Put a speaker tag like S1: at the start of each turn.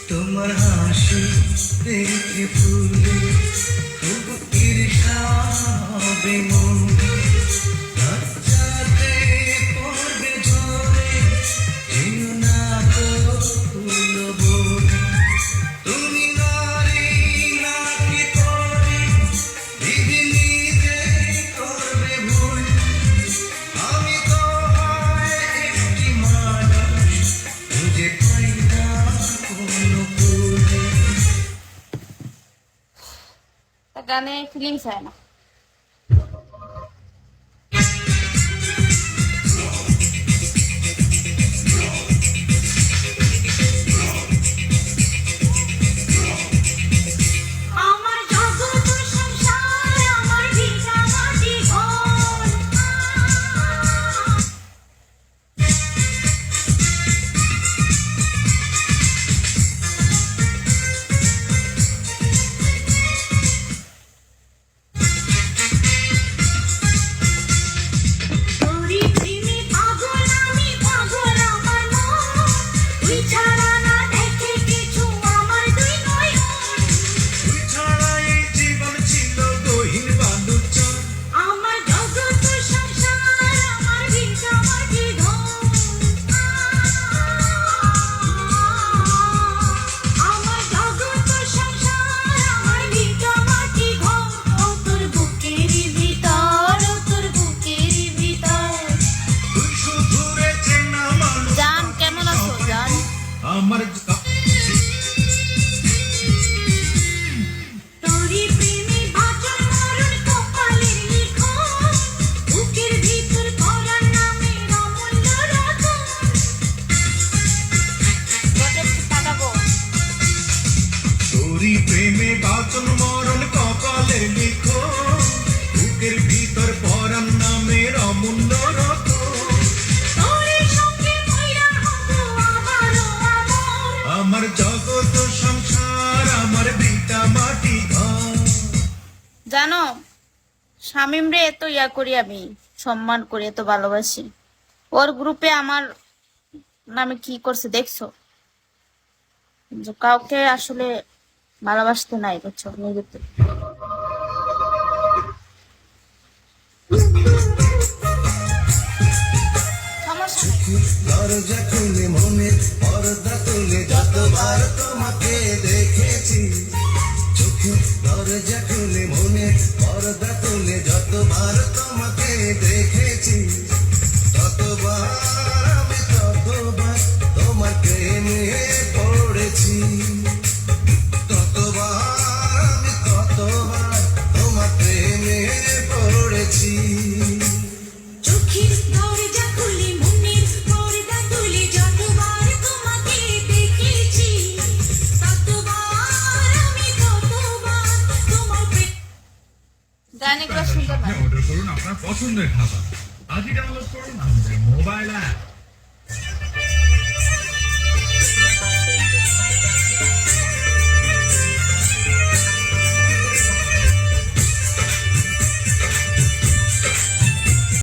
S1: তোমার হাসি দেখে ফুলে খুব ঈর্ষা হবে মন লজ্জাতে পড়বে ঝরে যেও না গো ফুল বনে তুমি নারী নাকি পরে বিধি নিজে করবে ভুল আমি তো হয় একটি মানুষ খুঁজে পাই না কোনো
S2: গানে ফিলিংস হয় না।
S1: আমার
S3: তোরি প্রেমে বাঁচন মরণ কপালের লিখন বুকের ভিতর পরার নামে অমূল্য রতন
S1: তোরি প্রেমে বাঁচন মরণ কপালের লিখন বুকের ভিতর পরার নামের অমূল্য রতন আমার জগৎ সংসার আমার ভিটা মাটি ঘর।
S2: জানো শামিম রে এত ইয়া করি, আমি সম্মান করি, এত ভালোবাসি। ওর গ্রুপে আমার নামে কি করছে দেখছো? কাউকে আসলে ভালোবাসতে নাই, বুঝছো? নিজেতে
S1: দরজা খুলে মনের পর্দা তুলে যতবার তোমাকে দেখেছি, চোখে দরজা খুলে মনের পর্দা তুলে যতবার তোমাকে দেখেছি, ততবার আমি ততবার তোমার প্রেমে পড়েছি, ততবার আমি ততবার তোমার প্রেমে পড়েছি।
S2: গানগুলো সুন্দর না?
S4: অর্ডার করুন আপনার পছন্দের খাবার, আজই ডাউনলোড করুন আমাদের মোবাইল অ্যাপ।